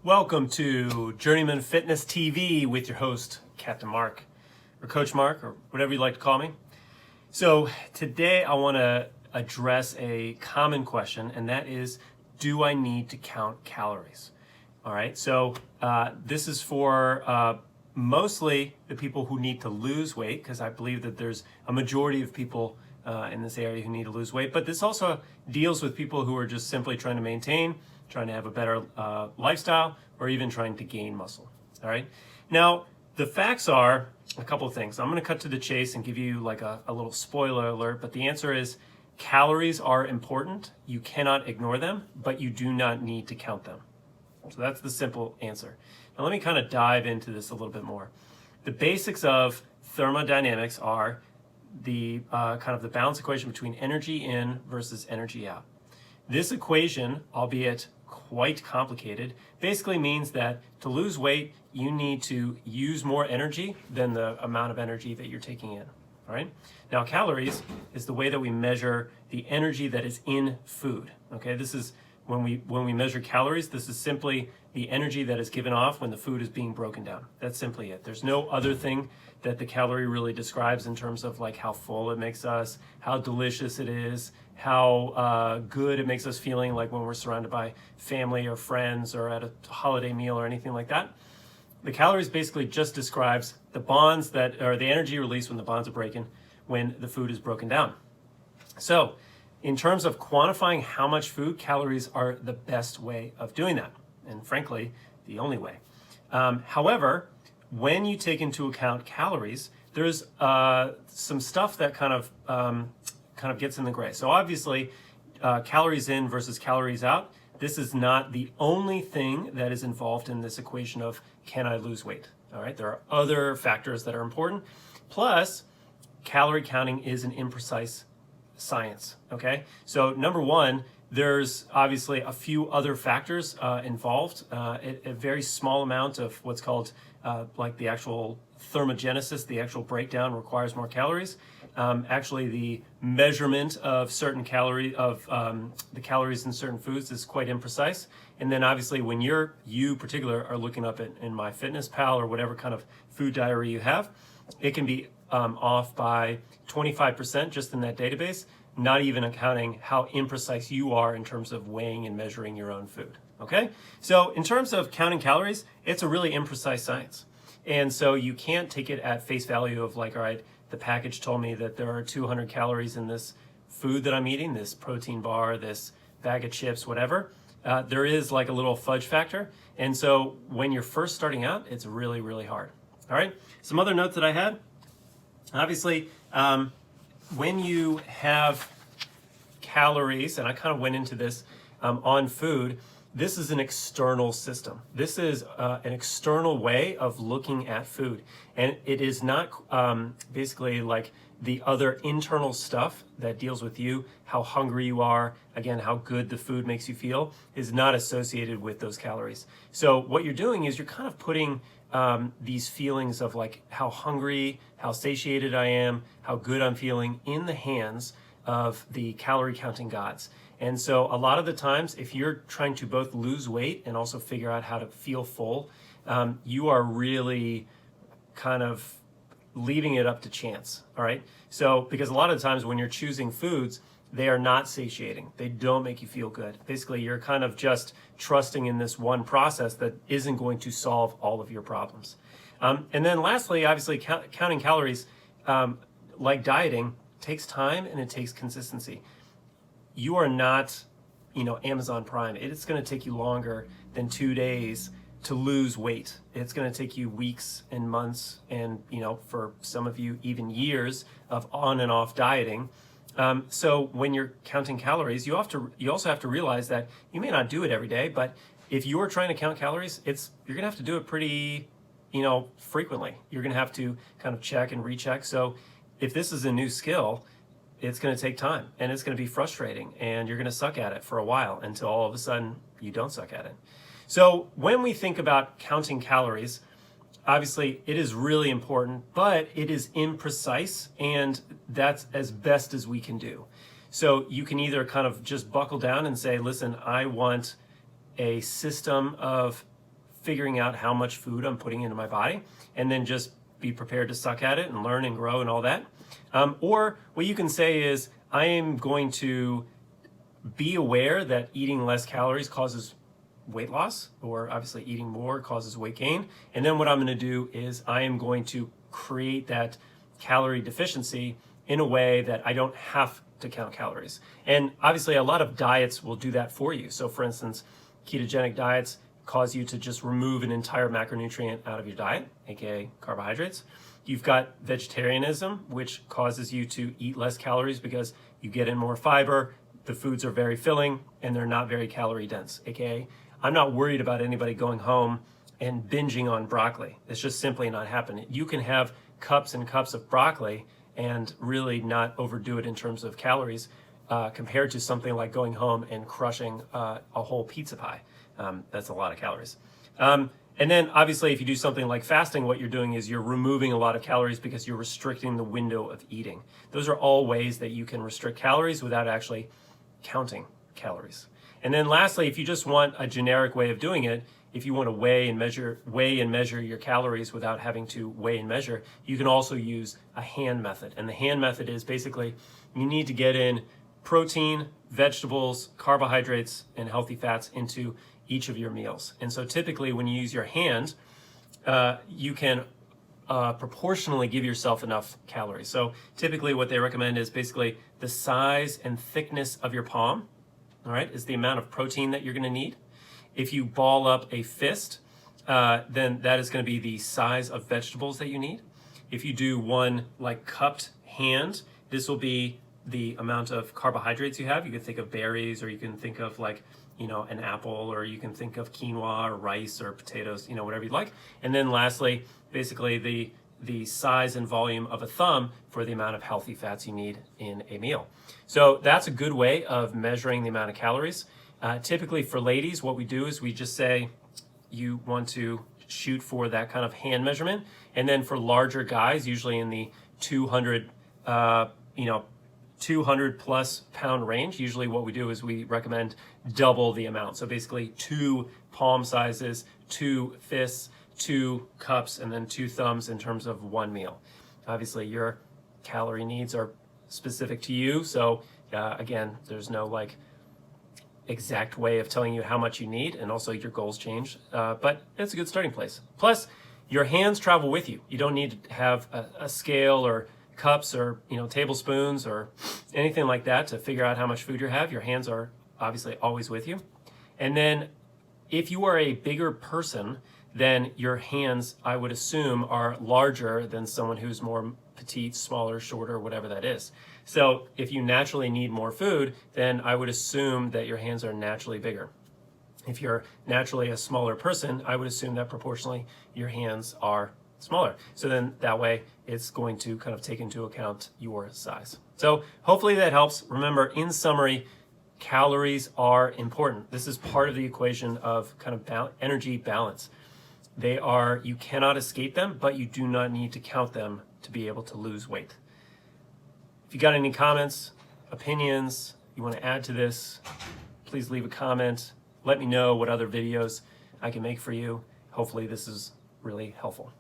Welcome to Journeyman Fitness TV with your host, Captain Mark, or Coach Mark, or whatever you like to call me. So today I want to address a common question, and that is, do I need to count calories? All right, so this is for mostly the people who need to lose weight, because I believe that there's a majority of people in this area who need to lose weight, but this also deals with people who are just simply trying to maintain, trying to have a better lifestyle, or even trying to gain muscle. All right. Now, the facts are a couple of things. I'm going to cut to the chase and give you like a little spoiler alert, but the answer is calories are important. You cannot ignore them, but you do not need to count them. So that's the simple answer. Now, let me kind of dive into this a little bit more. The basics of thermodynamics are the kind of the balance equation between energy in versus energy out. This equation, albeit quite complicated, basically means that to lose weight, you need to use more energy than the amount of energy that you're taking in. All right. Now, calories is the way that we measure the energy that is in food. Okay, this is when we measure calories. This is simply the energy that is given off when the food is being broken down. That's simply it. There's no other thing that the calorie really describes in terms of like how full it makes us, how delicious it is, how good it makes us feeling, like when we're surrounded by family or friends or at a holiday meal or anything like that. The calories basically just describes the bonds that, or the energy released when the bonds are breaking, when the food is broken down. So in terms of quantifying how much food, calories are the best way of doing that, and frankly, the only way. However, when you take into account calories, there's some stuff that kind of gets in the gray. So obviously, calories in versus calories out, this is not the only thing that is involved in this equation of can I lose weight? All right, there are other factors that are important. Plus, calorie counting is an imprecise science, okay? So number one, there's obviously a few other factors involved. A very small amount of what's called like the actual thermogenesis, the actual breakdown requires more calories. Actually, the measurement of certain the calories in certain foods is quite imprecise. And then obviously when you particular are looking up in MyFitnessPal or whatever kind of food diary you have, it can be off by 25% just in that database, not even accounting how imprecise you are in terms of weighing and measuring your own food. Okay? So in terms of counting calories, it's a really imprecise science. And so you can't take it at face value of like, all right, the package told me that there are 200 calories in this food that I'm eating, this protein bar, this bag of chips, whatever. There is like a little fudge factor. And so when you're first starting out, it's really, really hard. All right. Some other notes that I had. Obviously, when you have calories, and I kind of went into this on food, this is an external system. This is an external way of looking at food. And it is not basically like the other internal stuff that deals with you, how hungry you are, again, how good the food makes you feel, is not associated with those calories. So what you're doing is you're kind of putting these feelings of like how hungry, how satiated I am, how good I'm feeling in the hands of the calorie counting gods. And so a lot of the times, if you're trying to both lose weight and also figure out how to feel full, you are really kind of leaving it up to chance. All right. So because a lot of the times when you're choosing foods, they are not satiating. They don't make you feel good. Basically, you're kind of just trusting in this one process that isn't going to solve all of your problems. And then lastly, obviously, counting calories, like dieting, takes time and it takes consistency. You are not, Amazon Prime. It's going to take you longer than 2 days to lose weight. It's going to take you weeks and months and, for some of you, even years of on and off dieting. So when you're counting calories, you also have to realize that you may not do it every day, but if you're trying to count calories, you're going to have to do it pretty, frequently. You're going to have to kind of check and recheck. So if this is a new skill, it's going to take time and it's going to be frustrating and you're going to suck at it for a while until all of a sudden you don't suck at it. So when we think about counting calories, obviously it is really important, but it is imprecise and that's as best as we can do. So you can either kind of just buckle down and say, listen, I want a system of figuring out how much food I'm putting into my body, and then just be prepared to suck at it and learn and grow and all that. Or what you can say is, I am going to be aware that eating less calories causes weight loss, or obviously eating more causes weight gain. And then what I'm going to do is I am going to create that calorie deficiency in a way that I don't have to count calories. And obviously a lot of diets will do that for you. So for instance, ketogenic diets cause you to just remove an entire macronutrient out of your diet, aka carbohydrates. You've got vegetarianism, which causes you to eat less calories because you get in more fiber, the foods are very filling, and they're not very calorie dense, aka I'm not worried about anybody going home and binging on broccoli. It's just simply not happening. You can have cups and cups of broccoli and really not overdo it in terms of calories compared to something like going home and crushing a whole pizza pie. That's a lot of calories. And then obviously if you do something like fasting, what you're doing is you're removing a lot of calories because you're restricting the window of eating. Those are all ways that you can restrict calories without actually counting calories. And then lastly, if you just want a generic way of doing it, if you want to weigh and measure your calories without having to weigh and measure, you can also use a hand method. And the hand method is basically you need to get in protein, vegetables, carbohydrates, and healthy fats into each of your meals. And so typically when you use your hand, you can proportionally give yourself enough calories. So typically what they recommend is basically the size and thickness of your palm, all right, is the amount of protein that you're going to need. If you ball up a fist, then that is going to be the size of vegetables that you need. If you do one like cupped hand, this will be the amount of carbohydrates you have. You can think of berries, or you can think of like, an apple, or you can think of quinoa or rice or potatoes, whatever you'd like. And then lastly, basically the size and volume of a thumb for the amount of healthy fats you need in a meal. So that's a good way of measuring the amount of calories. Typically for ladies, what we do is we just say you want to shoot for that kind of hand measurement. And then for larger guys, usually in the 200 plus pound range, usually what we do is we recommend double the amount. So basically 2 palm sizes, 2 fists, 2 cups, and then 2 thumbs in terms of one meal. Obviously your calorie needs are specific to you. So again, there's no like exact way of telling you how much you need, and also your goals change, but it's a good starting place. Plus your hands travel with you. You don't need to have a scale or cups or tablespoons or anything like that to figure out how much food you have. Your hands are obviously always with you. And then if you are a bigger person, then your hands, I would assume, are larger than someone who's more petite, smaller, shorter, whatever that is. So if you naturally need more food, then I would assume that your hands are naturally bigger. If you're naturally a smaller person, I would assume that proportionally your hands are smaller. So then that way it's going to kind of take into account your size. So hopefully that helps. Remember, in summary, calories are important. This is part of the equation of kind of energy balance. They are, you cannot escape them, but you do not need to count them to be able to lose weight. If you got any comments, opinions, you want to add to this, please leave a comment. Let me know what other videos I can make for you. Hopefully this is really helpful.